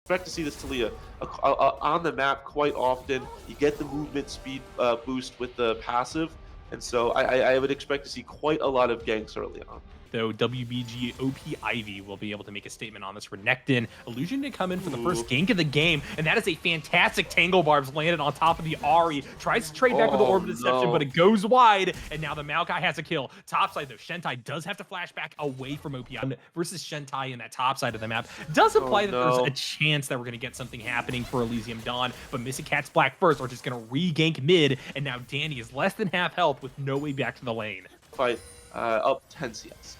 Expect to see this Talia on the map quite often. You get the movement speed boost with the passive, and so I would expect to see quite a lot of ganks early on. Though WBG OP Ivy will be able to make a statement on this. Renekton, Illusion to come in for the first gank of the game, and that is a fantastic Tangle Barbs landed on top of the Ahri. Tries to trade back with the Orb of Deception, but it goes wide, and now the Maokai has a kill. Topside, though, Shentai does have to flash back away from OP versus Shentai in that top side of the map. Does imply that there's a chance that we're going to get something happening for Elysium Dawn, but Missing Cat's Black first are just going to re-gank mid, and now Danny is less than half health with no way back to the lane. Fight up 10 CS.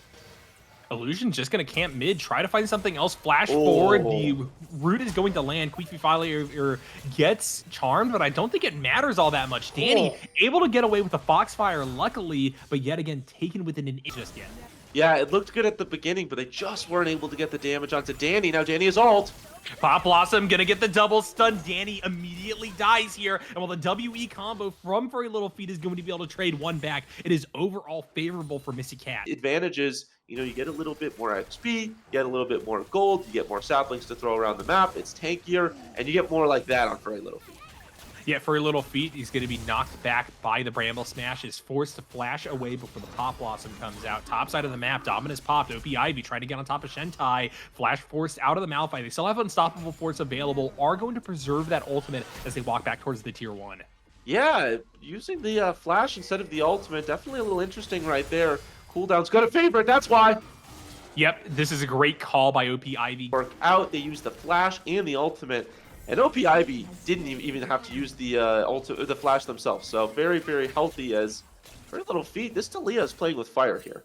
Illusion just going to camp mid, try to find something else, flash forward. The root is going to land. Queefy finally gets charmed, but I don't think it matters all that much. Danny able to get away with the Foxfire, luckily, but yet again taken within an inch just yet. Yeah, it looked good at the beginning, but they just weren't able to get the damage onto Danny. Now Danny is ult. Pop Blossom gonna get the double stun. Danny immediately dies here, and while the WE combo from Very Little Feet is going to be able to trade one back, it is overall favorable for Missy Cat. Advantages, you know, you get a little bit more XP, you get a little bit more gold, you get more saplings to throw around the map, it's tankier, and you get more like that on Very Little Feet. Yeah, Very Little Feet, he's going to be knocked back by the Bramble Smash, is forced to flash away before the Pop Blossom comes out. Top side of the map, Dominus popped, OP Ivy trying to get on top of Shentai, flash forced out of the Malphite. They still have Unstoppable Force available, are going to preserve that ultimate as they walk back towards the tier 1. Yeah, using the flash instead of the ultimate, definitely a little interesting right there. Cooldown's got a favorite, that's why. Yep, this is a great call by OP Ivy. Work out, they used the flash and the ultimate. And OP Ivy didn't even have to use the flash themselves, so very, very healthy as Very Little Feet. This Talia is playing with fire here.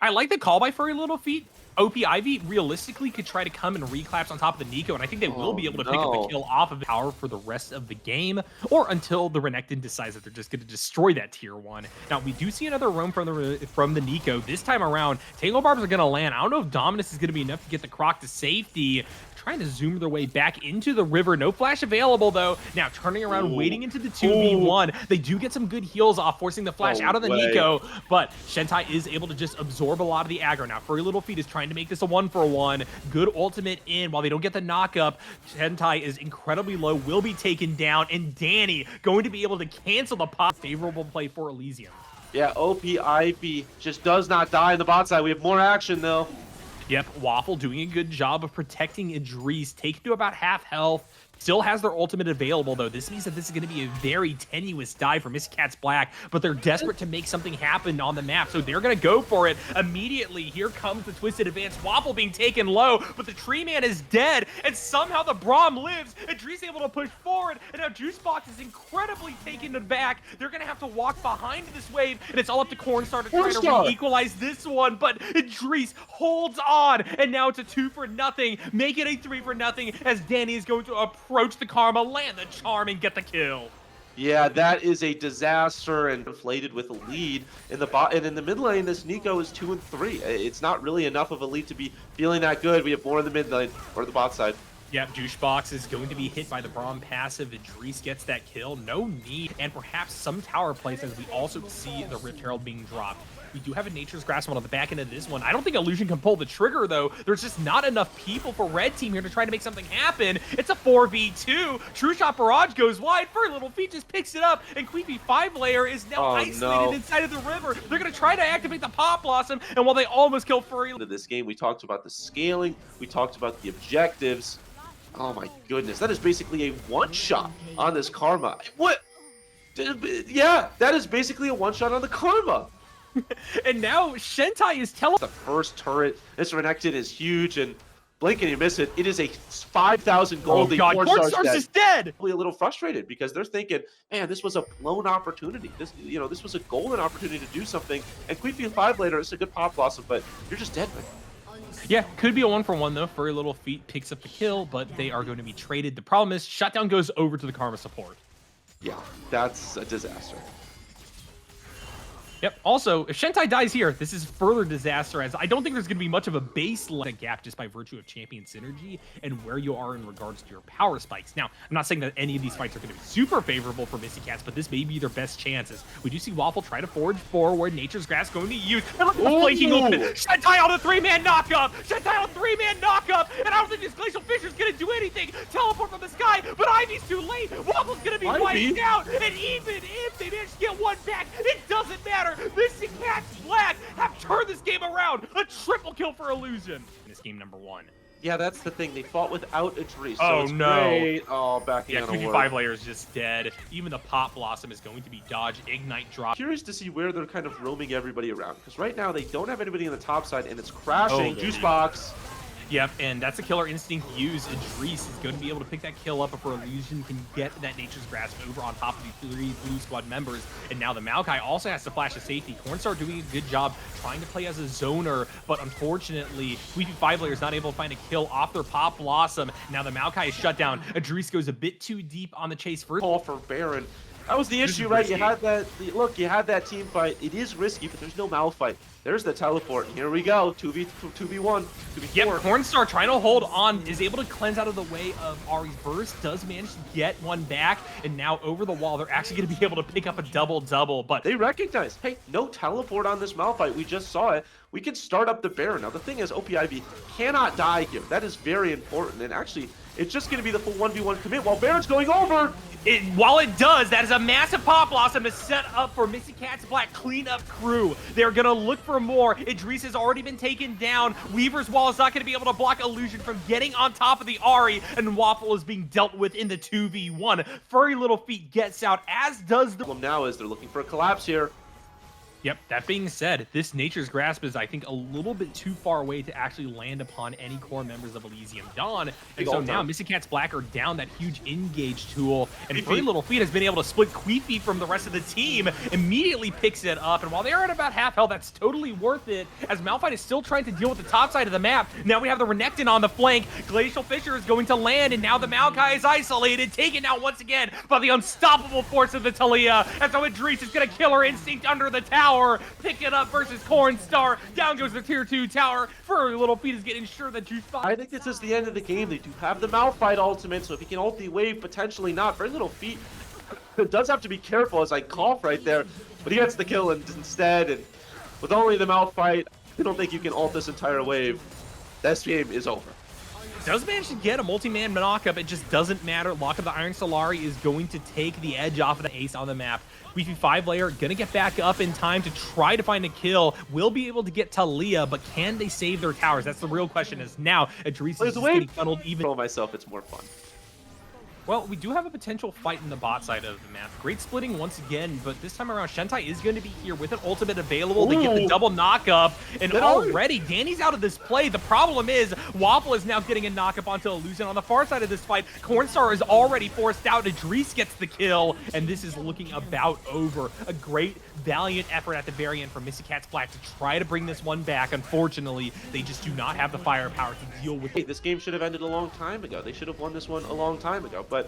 I like the call by Very Little Feet. OP Ivy realistically could try to come and reclaps on top of the Nico, and I think they will be able to pick up the kill off of power for the rest of the game, or until the Renekton decides that they're just going to destroy that tier 1. Now, we do see another roam from the Nico. This time around, Tangle Barbs are going to land. I don't know if Dominus is going to be enough to get the Croc to safety. Trying to zoom their way back into the river. No flash available, though. Now turning around, waiting into the 2v1. They do get some good heals off, forcing the flash out of the Nico, but Shentai is able to just absorb a lot of the aggro. Now, Very Little Feet is trying to make this a 1-for-1. Good ultimate in. While they don't get the knock-up, Shentai is incredibly low, will be taken down, and Danny going to be able to cancel the pop. Favorable play for Elysium. Yeah, OP Ivy just does not die in the bot side. We have more action, though. Yep, Waffle doing a good job of protecting Idris, taken to about half health. Still has their ultimate available, though. This means that this is going to be a very tenuous dive for Missing Cat's Black, but they're desperate to make something happen on the map, so they're going to go for it immediately. Here comes the Twisted Advance. Waffle being taken low, but the Tree Man is dead, and somehow the Braum lives. Idris able to push forward, and now Juicebox is incredibly taken aback. They're going to have to walk behind this wave, and it's all up to Cornstar to try to re-equalize this one, but Idris holds on, and now it's a 2-for-0. Make it a 3-for-0 as Danny is going to approach the Karma, land the charm, and get the kill. Yeah, that is a disaster and inflated with a lead in the bot, and in the mid lane, this Nico is 2 and 3. It's not really enough of a lead to be feeling that good. We have more in the mid lane or the bot side. Yep, Juicebox is going to be hit by the Braum passive. Idris gets that kill. No need, and perhaps some tower plays as we also see the Rift Herald being dropped. We do have a Nature's Grasp on the back end of this one. I don't think Illusion can pull the trigger, though. There's just not enough people for Red Team here to try to make something happen. It's a 4v2. True Shot Barrage goes wide. Very Little Feet just picks it up, and Queefy 5-layer is now isolated inside of the river. They're going to try to activate the Pop Blossom, and while they almost kill Furry... In this game, we talked about the scaling. We talked about the objectives. Oh my goodness, that is basically a one-shot on this Karma. What? Yeah, that is basically a one-shot on the Karma. And now Shentai is telling the first turret. This Renekton is huge, and blink and you miss it. It is a 5,000 gold. Oh god, Cornstar's is dead. A little frustrated because they're thinking, man, this was a blown opportunity. This was a golden opportunity to do something. And Queefy 5 later, it's a good Pop Blossom, but you're just dead, man. Yeah, could be a 1-for-1 though. Very Little Feet picks up the kill, but they are going to be traded. The problem is Shutdown goes over to the Karma support. Yeah, that's a disaster. Yep. Also, if Shentai dies here, this is further disaster, as I don't think there's going to be much of a base gap just by virtue of champion synergy and where you are in regards to your power spikes. Now, I'm not saying that any of these fights are going to be super favorable for Missy Cats, but this may be their best chances. We do see Waffle try to forge forward. Nature's Grasp going to use. And look at the flanking open. Shentai on a 3-man knockup. Shentai on a 3-man knockup. And I don't think this Glacial Fisher's going to do anything. Teleport from the sky, but Ivy's too late. Waffle's going to be wiped out. And even if they manage to get one back, it doesn't matter. Missy Cats Black have turned this game around. A triple kill for Illusion in this game number 1. Yeah, that's the thing. They fought without a tree. So Oh, it's no. Great. Oh, backing Yeah, on a 2v5 word. layer is just dead. Even the Pop Blossom is going to be dodged. Ignite drop. Curious to see where they're kind of roaming everybody around. Because right now, they don't have anybody on the top side, and it's crashing. Oh, Juice box. Yep, and that's a killer instinct use. Idris is going to be able to pick that kill up before Illusion can get that Nature's Grasp over on top of the 3 blue squad members. And now the Maokai also has to flash to safety. Cornstar doing a good job trying to play as a zoner, but unfortunately, 5 layer is not able to find a kill off their Pop Blossom. Now the Maokai is shut down. Idris goes a bit too deep on the chase first. Call for Baron. That was the issue, right? You had that. Look, you had that team fight. It is risky, but there's no Malphite. There's the teleport. Here we go. 2v1, 2v4. Yep, Cornstar trying to hold on, is able to cleanse out of the way of Ari's burst, does manage to get one back, and now over the wall, they're actually going to be able to pick up a double-double, but they recognize, hey, no teleport on this Malphite. We just saw it. We can start up the Baron. Now, the thing is, OPIV cannot die here. That is very important, and actually, it's just going to be the full 1v1 commit while Baron's going over. While it does, that is a massive Pop Blossom to set up for Missy Cat's Black cleanup crew. They're going to look for more. Idris has already been taken down. Weaver's Wall is not going to be able to block Illusion from getting on top of the Ari, and Waffle is being dealt with in the 2v1. Furry Little Feet gets out, as does the... problem now is they're looking for a collapse here. Yep, that being said, this Nature's Grasp is, I think, a little bit too far away to actually land upon any core members of Elysium Dawn. And so now Missy Cat's Black are down that huge engage tool, and Furry Little Feet has been able to split Queefy from the rest of the team, immediately picks it up, and while they are at about half health, that's totally worth it, as Malphite is still trying to deal with the top side of the map. Now we have the Renekton on the flank, Glacial Fisher is going to land, and now the Maokai is isolated, taken out once again by the unstoppable force of the Talia, and so Idris is going to kill her instinct under the tower. Pick it up versus Cornstar. Down goes the tier 2 tower. Furry Little Feet is getting sure that Juice Box. I think this is the end of the game. They do have the Malphite ultimate, so if he can ult the wave, potentially not. Furry Little Feet does have to be careful, as I cough right there, but he gets the kill instead, and with only the Malphite, I don't think you can ult this entire wave. This game is over. Does manage to get a multi-man knockup. It just doesn't matter. Lock of the Iron Solari is going to take the edge off of the ace on the map. Weefy 5 layer gonna get back up in time to try to find a kill. Will be able to get Talia, but can they save their towers? That's the real question. Is now Idris is getting funneled even. For myself, it's more fun. Well, we do have a potential fight in the bot side of the map. Great splitting once again, but this time around, Shentai is going to be here with an ultimate available. They get the double knockup, and already Danny's out of this play. The problem is Waffle is now getting a knockup onto Illusion. On the far side of this fight, Cornstar is already forced out. Idris gets the kill, and this is looking about over. A great, valiant effort at the very end from Missy Cat's Black to try to bring this one back. Unfortunately, they just do not have the firepower to deal with it. Hey, this game should have ended a long time ago. They should have won this one a long time ago, but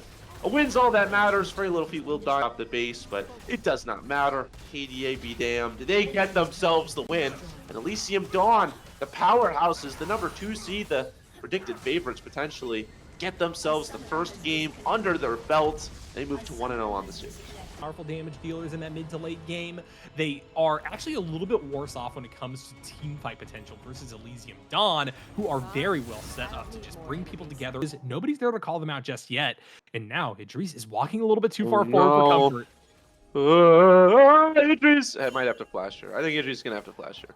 a win's all that matters. Furry Little Feet will die off the base, but it does not matter. KDA be damned. They get themselves the win. And Elysium Dawn, the powerhouses, the number 2 seed, the predicted favorites potentially, get themselves the first game under their belt. They move to 1-0 on the series. Powerful damage dealers in that mid to late game. They are actually a little bit worse off when it comes to team fight potential versus Elysium Dawn, who are very well set up to just bring people together. Nobody's there to call them out just yet. And now Idris is walking a little bit too far forward for comfort. Idris! I might have to flash her. I think Idris is going to have to flash her.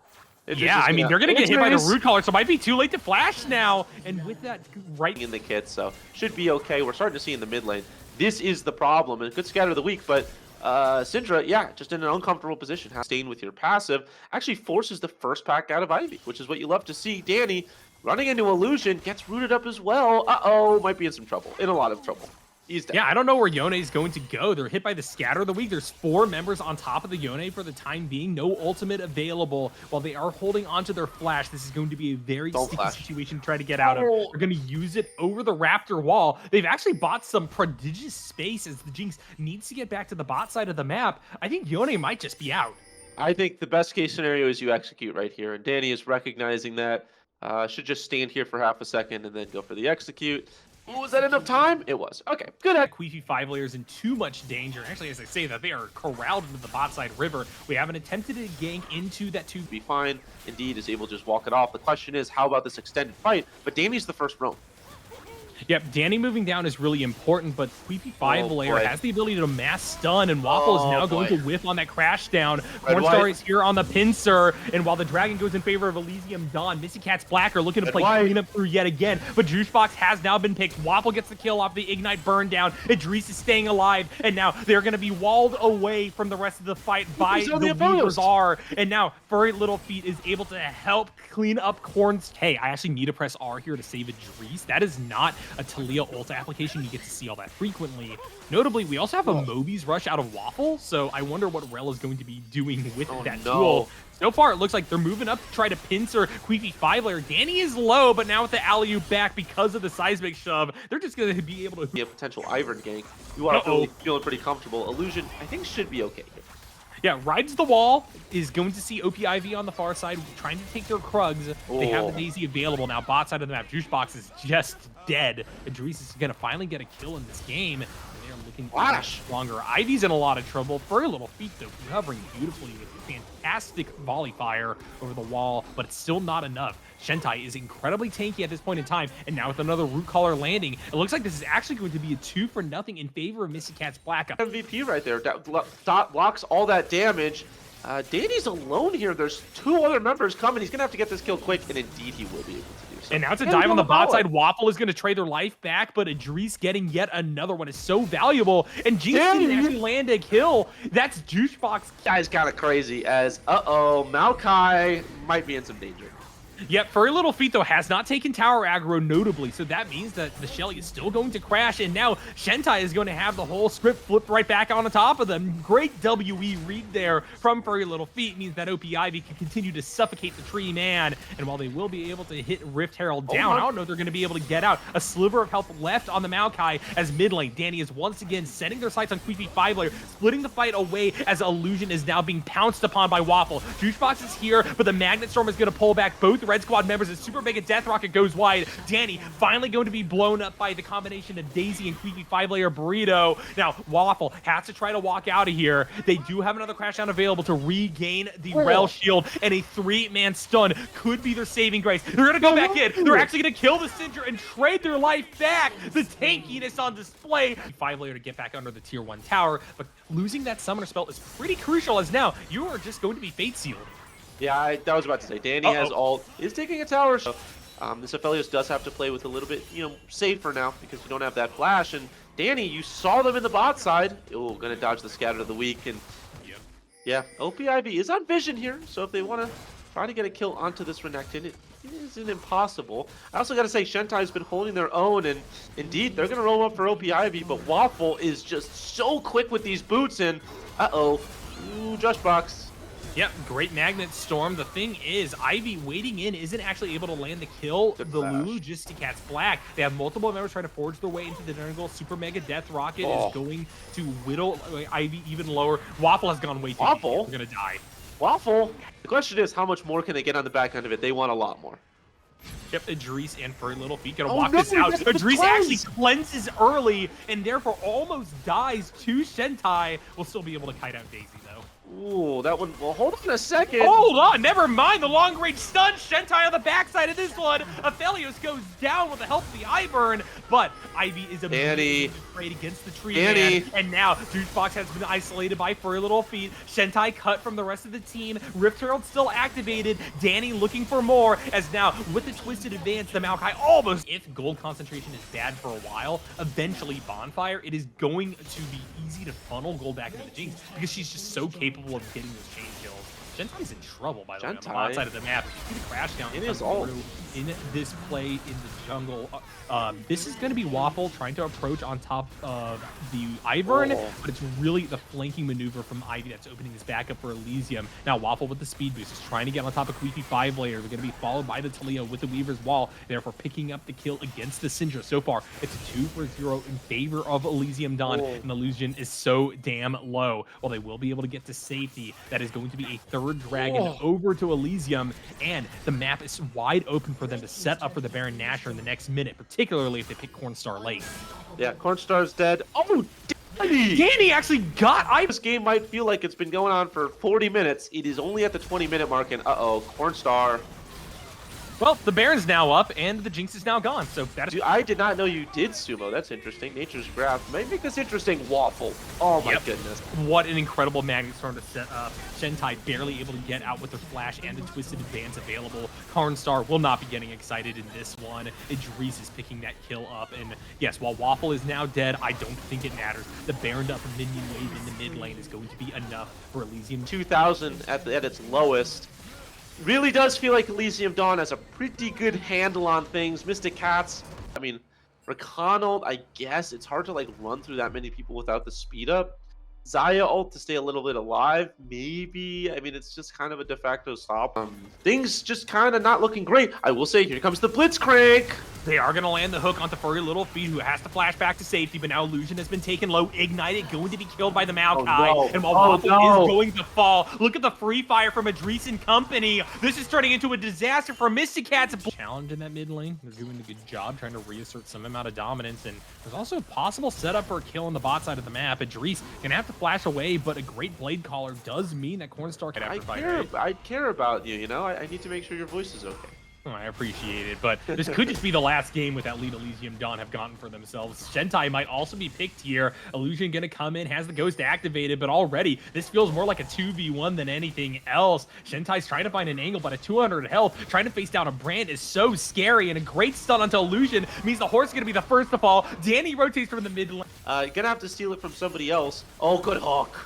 Yeah, I mean, they're going to get hit by the root collar, so it might be too late to flash now. And with that, right in the kit, so should be okay. We're starting to see in the mid lane. This is the problem, and good scatter of the week, but Syndra, yeah, just in an uncomfortable position. Staying with your passive actually forces the first pack out of Ivy, which is what you love to see. Danny running into Illusion, gets rooted up as well. Uh-oh, might be in some trouble, in a lot of trouble. He's dead. Yeah, I don't know where Yone is going to go. They're hit by the scatter of the week. There's 4 members on top of the Yone for the time being. No ultimate available while they are holding onto their flash. This is going to be a very sticky situation to try to get out of. They're going to use it over the Raptor wall. They've actually bought some prodigious space as the Jinx needs to get back to the bot side of the map. I think Yone might just be out. I think the best case scenario is you execute right here, and Danny is recognizing that. Should just stand here for half a second and then go for the execute. Was that enough time? It was. Okay, good. Queefy 5 layers in too much danger. Actually, as I say that, they are corralled into the bot side river. We haven't attempted to gank into that 2. Be fine. Indeed is able to just walk it off. The question is, how about this extended fight? But Danny's the first roam. Yep, Danny moving down is really important, but Queefy 5 layer has the ability to mass stun, and Waffle is now going to whiff on that crash down. Cornstar is here on the pincer, and while the Dragon goes in favor of Elysium Dawn, Missy Cat's Black are looking to play cleanup through yet again, but Juicebox has now been picked. Waffle gets the kill off the Ignite burn down. Idris is staying alive, and now they're going to be walled away from the rest of the fight by the Weavers R, and now Furry Little Feet is able to help clean up Corn's. Hey, I actually need to press R here to save Idris. That is not a Talia ulta application. You get to see all that frequently. Notably, we also have a Moby's Rush out of Waffle, so I wonder what Rel is going to be doing with that tool. So far, it looks like they're moving up to try to pincer Queefy 5 layer. Danny is low, but now with the alley-oop back because of the seismic shove, they're just going to be able to be a potential Ivern gank. You are feeling pretty comfortable. Illusion, I think, should be okay here. Yeah, rides the wall, is going to see OPIV on the far side, trying to take their Krugs. They have the Daisy available now. Bot side of the map, Juicebox is just dead. Idris is going to finally get a kill in this game. They are looking much stronger. Ivy's in a lot of trouble. Furry Little Feet, though, recovering beautifully with fantastic volley fire over the wall, but it's still not enough. Shentai is incredibly tanky at this point in time, and now with another root collar landing, it looks like this is actually going to be a 2-0 in favor of Missy Cat's Black. MVP right there. Dot blocks all that damage. Danny's alone here. There's 2 other members coming. He's going to have to get this kill quick, and indeed he will be able to do so. And now to dive on the bot side, Waffle is going to trade their life back, but Idris getting yet another one is so valuable, and Jinx didn't actually land a kill. That's Juicebox. Guy's kind of crazy as, Maokai might be in some danger. Yep, Furry Little Feet, though, has not taken tower aggro notably, so that means that the Shelly is still going to crash, and now Shentai is going to have the whole script flipped right back on the top of them. Great WE read there from Furry Little Feet means that OP Ivy can continue to suffocate the Tree Man, and while they will be able to hit Rift Herald down, I don't know if they're going to be able to get out. A sliver of health left on the Maokai as mid lane. Danny is once again setting their sights on Queefy 5 layer, splitting the fight away as Illusion is now being pounced upon by Waffle. Juicebox is here, but the Magnet Storm is going to pull back both Red Squad members as Super Mega Death Rocket goes wide. Danny finally going to be blown up by the combination of Daisy and Queefy 5 layer Burrito. Now, Waffle has to try to walk out of here. They do have another crash down available to regain the Rel shield, and a 3-man stun could be their saving grace. They're going to go back in. They're actually going to kill the Cinder and trade their life back. The tankiness on display. 5 layer to get back under the tier 1 tower, but losing that summoner spell is pretty crucial as now you are just going to be fate sealed. Yeah, I was about to say, Danny has ult, is taking a tower. So, this Aphelios does have to play with a little bit, safer now because you don't have that flash. And Danny, you saw them in the bot side. Oh, gonna dodge the scatter of the week. And yeah, OPIV is on vision here. So if they want to try to get a kill onto this Renekton, it isn't impossible. I also got to say, Shentai's been holding their own. And indeed, they're going to roll up for OPIV. But Waffle is just so quick with these boots. And ooh, Josh Box. Yep, great Magnet Storm. The thing is, Ivy waiting in isn't actually able to land the kill. The Lulu just to Cat's Black. They have multiple members trying to forge their way into the jungle. Super Mega Death Rocket is going to whittle Ivy even lower. Waffle has gone way too deep. They're going to die. Waffle? The question is, how much more can they get on the back end of it? They want a lot more. Yep, Idris and Furry Little Feet gonna walk this out. Idris actually cleanses early and therefore almost dies to Shentai. Will still be able to kite out Daisy though. Ooh, that one. Well, hold on a second. Hold on, never mind the long range stun. Shentai on the backside of this one. Aphelios goes down with the help of the Ivern, but Ivy is immediately afraid against the Tree Man. And now Juicebox has been isolated by Furry Little Feet. Shentai cut from the rest of the team. Rift Herald still activated. Danny looking for more as now with the Twisted Advance, the Maokai almost. If gold concentration is bad for a while, eventually Bonfire, it is going to be easy to funnel gold back into the Jinx because she's just so capable of getting those chain kills. Gentai's in trouble, by the way, on the Gentai? bot side of the map. You see the crash down It is coming all- through in this play in the jungle. This is going to be Waffle trying to approach on top of the Ivern, Oh. but it's really the flanking maneuver from Ivy that's opening this back up for Elysium. Now Waffle with the speed boost is trying to get on top of Queefy 5 layer. They're going to be followed by the Taliyah with the Weaver's Wall, therefore picking up the kill against the Syndra. So far, it's a 2-for-0 in favor of Elysium Dawn, and Illusion is so damn low. Well, they will be able to get to safety. That is going to be a third dragon over to Elysium, and the map is wide open for them to set up for the Baron Nashor in the next minute, particularly if they pick Cornstar late. Yeah, Cornstar's dead. Oh, Danny! Danny actually got This game might feel like it's been going on for 40 minutes. It is only at the 20-minute mark, and uh-oh, Cornstar. Well, the Baron's now up, and the Jinx is now gone, so that is... Dude, I did not know you did sumo. That's interesting. Nature's Graph. Might make this interesting. Waffle. Oh my goodness. What an incredible Magnet Storm to set up. Gentai barely able to get out with their flash and the Twisted Advance available. Cornstar will not be getting excited in this one. Idris is picking that kill up, and yes, while Waffle is now dead, I don't think it matters. The Baron up minion wave in the mid lane is going to be enough for Elysium. 2000 at its lowest. Really does feel like Elysium Dawn has a pretty good handle on things. Mystic Cats, I mean, Rakanald, I guess. It's hard to like run through that many people without the speed up. Zaya ult to stay a little bit alive, maybe. I mean, it's just kind of a de facto stop. Things just kind of not looking great. I will say, here comes the Blitzcrank. They are going to land the hook onto Furry Little Feet, who has to flash back to safety, but now Illusion has been taken low. Ignited, going to be killed by the Maokai. no. And while Oh, Waffle no. is going to fall, look at the free fire from Idris and company. This is turning into a disaster for Mystic Cats. Challenge in that mid lane. They're doing a good job trying to reassert some amount of dominance. And there's also a possible setup for a kill on the bot side of the map. Idris going to have to flash away, but a great Blade Caller does mean that Cornstar can I care about you, you know? I need to make sure your voice is okay. Oh, I appreciate it, but this could just be the last game with that lead Elysium Dawn have gotten for themselves. Gentai might also be picked here. Illusion gonna come in, has the Ghost activated, but already this feels more like a 2v1 than anything else. Gentai's trying to find an angle, but at 200 health, trying to face down a Brand is so scary, and a great stun onto Illusion means the horse is gonna be the first to fall. Danny rotates from the mid lane. Gonna have to steal it from somebody else. Oh, good hook.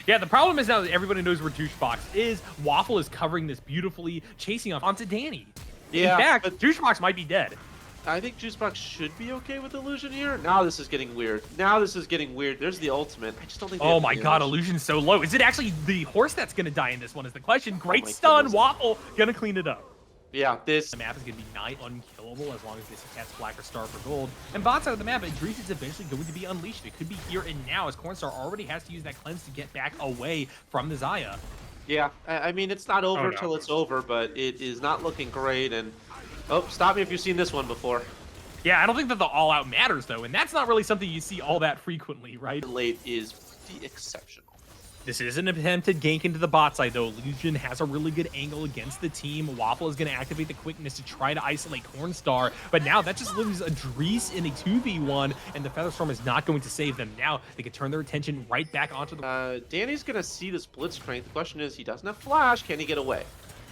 Yeah, the problem is now that everybody knows where Douchebox is. Waffle is covering this beautifully, chasing off onto Danny. Yeah, in fact, but Douchebox might be dead. I think Juicebox should be okay with Illusion here. Now this is getting weird. There's the ultimate. I just don't think. Oh my god, Illusion's so low. Is it actually the horse that's gonna die in this one is the question. Great my stun, goodness. Waffle gonna clean it up. Yeah, this. The map is gonna be nigh unkillable as long as this Cat's Black or Star for gold. And bot side of the map, Idris is eventually going to be unleashed. It could be here and now as Cornstar already has to use that cleanse to get back away from the Zaya. Yeah, I mean it's not over no. till it's over, but it is not looking great. And oh, stop me if you've seen this one before. Yeah, I don't think that the all-out matters though, and that's not really something you see all that frequently, right? Late is the exceptional. This is an attempted gank into the bot side, though. Illusion has a really good angle against the team. Waffle is going to activate the quickness to try to isolate Cornstar, but now that just leaves Idris in a 2v1, and the Featherstorm is not going to save them. Now they can turn their attention right back onto the... Danny's going to see this Blitzcrank. The question is, he doesn't have Flash. Can he get away?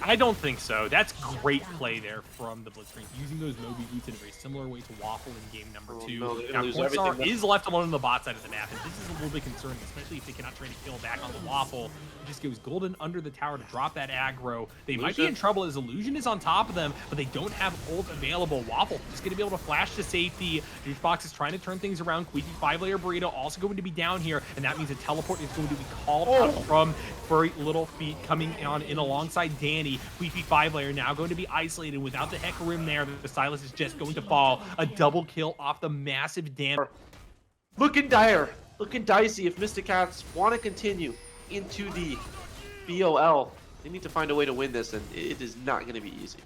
I don't think so. That's great play there from the Blitzcrank, using those Moby boots in a very similar way to Waffle in game number 2. No, they're now, gonna lose Cornstar everything. is left alone on the bot side of the map, and this is a little bit concerning, especially if they cannot try to kill back on the Waffle. It just goes golden under the tower to drop that aggro. They might be in trouble as Illusion is on top of them, but they don't have ult available. Waffle just going to be able to flash to safety. Douchebox is trying to turn things around. Queefy 5-layer Burrito also going to be down here, and that means a teleport is going to be called out from Furry Little Feet coming on in alongside Danny. Queefy 5-layer now going to be isolated without the Hecarim there. The Silas is just going to fall. A double kill off the massive damage. Looking dire. Looking dicey if Mystic Cats want to continue into the BOL. They need to find a way to win this, and it is not going to be easy.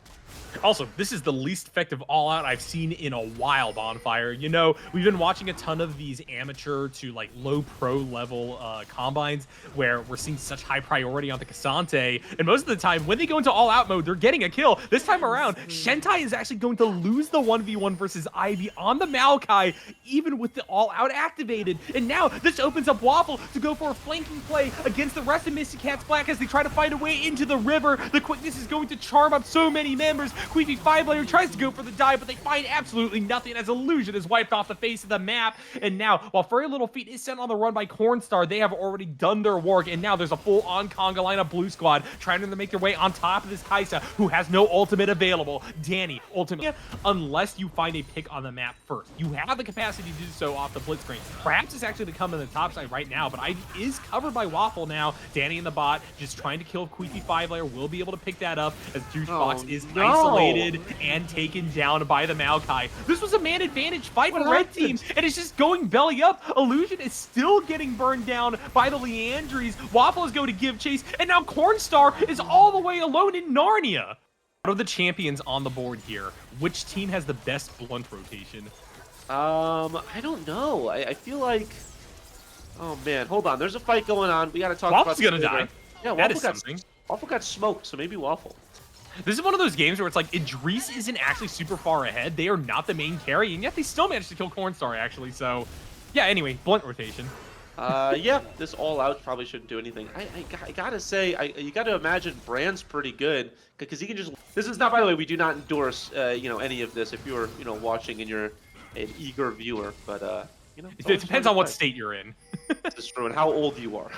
Also, this is the least effective all-out I've seen in a while, Bonfire. You know, we've been watching a ton of these amateur to, like, low-pro level combines where we're seeing such high priority on the Cassante, and most of the time, when they go into all-out mode, they're getting a kill. This time around, Shentai is actually going to lose the 1v1 versus Ivy on the Maokai, even with the all-out activated. And now, this opens up Waffle to go for a flanking play against the rest of Mystic Cat's Black as they try to find a way into the river. The quickness is going to charm up so many members. towers. Queefy 5-layer tries to go for the dive, but they find absolutely nothing as Illusion is wiped off the face of the map. And now, while Furry Little Feet is sent on the run by Cornstar, they have already done their work, and now there's a full-on conga line of Blue Squad trying to make their way on top of this Kaisa, who has no ultimate available. Danny, ultimate, unless you find a pick on the map first. You have the capacity to do so off the blitz screen. Perhaps it's actually to come in the top side right now, but Ivy is covered by Waffle now. Danny in the bot, just trying to kill Queefy 5-layer, will be able to pick that up as Juicebox is isolated and taken down by the Maokai. This was a man advantage fight for the red team, and it's just going belly up. Illusion is still getting burned down by the Leandries. Waffle is going to give chase, and now Cornstar is all the way alone in Narnia. Out of the champions on the board here, which team has the best blunt rotation? I don't know. I feel like... Oh, man. Hold on. There's a fight going on. We got to talk Waffle's about... Waffle's gonna die. Yeah, that is something. Waffle got smoked, so maybe Waffle. This is one of those games where it's like, Idris isn't actually super far ahead. They are not the main carry, and yet they still managed to kill Cornstar, actually. So, yeah, anyway, blunt rotation. Yeah, this all out probably shouldn't do anything. I gotta say, you gotta imagine Brand's pretty good because he can just. This is not, by the way, we do not endorse, any of this. If you're, watching and you're an eager viewer, but it depends on what state you're in. This is true, and how old you are.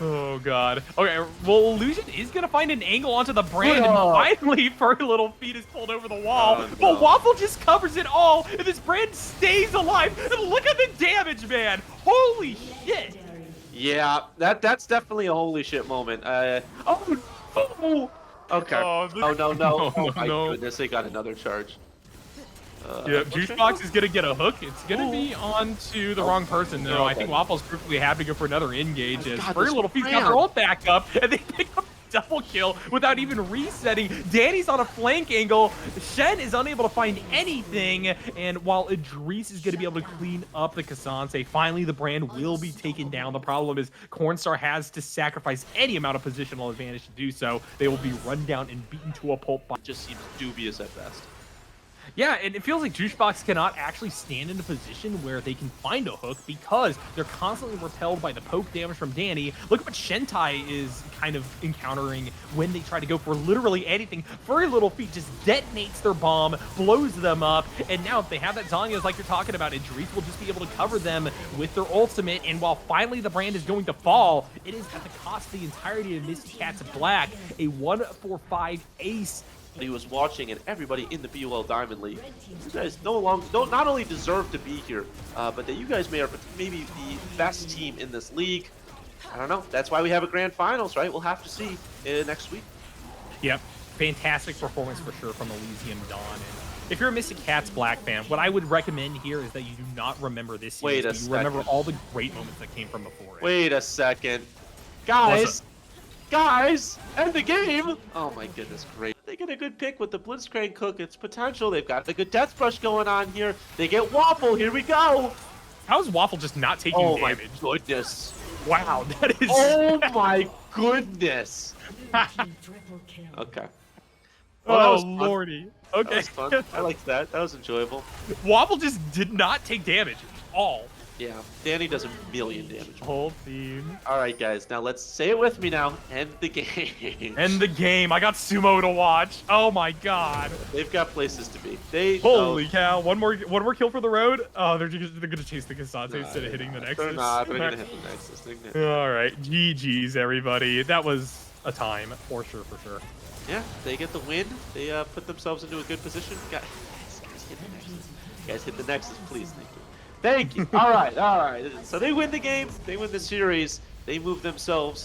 Oh god. Okay, well, Illusion is gonna find an angle onto the Brand, and finally Furry Little Feet is pulled over the wall. Oh, no. But Waffle just covers it all, and this Brand stays alive. And look at the damage, man! Holy shit! Yeah, that's definitely a holy shit moment. Okay. Oh no! Oh my goodness, they got another charge. Yeah, Juicebox is gonna get a hook. It's gonna be onto the wrong person, though. I think Waffle's perfectly happy to go for another engage. As Furry Little Feet got their ult back up, and they pick up a double kill without even resetting. Danny's on a flank angle. Shen is unable to find anything, and while Idris is gonna be able to clean up the Cassante, finally the Brand will be taken down. The problem is Cornstar has to sacrifice any amount of positional advantage to do so. They will be run down and beaten to a pulp. It just seems dubious at best. Yeah, and it feels like Juicebox cannot actually stand in a position where they can find a hook because they're constantly repelled by the poke damage from Danny. Look at what Shentai is kind of encountering when they try to go for literally anything. Furry Little Feet just detonates their bomb, blows them up, and now if they have that Zhonya's like you're talking about, Idris will just be able to cover them with their ultimate, and while finally the Brand is going to fall, it is at the cost of the entirety of Misty Cat's Black, a 1-4-5 ace. He was watching, and everybody in the BOL Diamond League, you guys not only deserve to be here, but that you guys are maybe the best team in this league. I don't know. That's why we have a grand finals, right? We'll have to see next week. Yep, fantastic performance for sure from Elysium Dawn. And if you're a Mystic Cats Black fan, what I would recommend here is that you do not remember this series, but you remember all the great moments that came from before it. Wait a second. Guys, end the game! Oh my goodness, great. They get a good pick with the Blitzcrank Cook. It's potential. They've got the good Death Brush going on here. They get Waffle. Here we go. How is Waffle just not taking damage? Oh my goodness. Wow, that is... Oh my goodness. Okay. Well, oh, lordy. Okay. That was fun. I liked that. That was enjoyable. Waffle just did not take damage at all. Yeah, Danny does a million damage. Whole theme. All right, guys. Now let's say it with me now. End the game. End the game. I got Sumo to watch. Oh my god. They've got places to be. Holy cow! One more kill for the road. Oh, they're gonna chase the Cassante instead of hitting the Nexus. They're not. They're gonna hit the Nexus. All right, GG's everybody. That was a time for sure. Yeah, they get the win. They put themselves into a good position. Guys, hit the Nexus. Guys, hit the Nexus, please. Thank you. All right. So they win the game. They win the series. They move themselves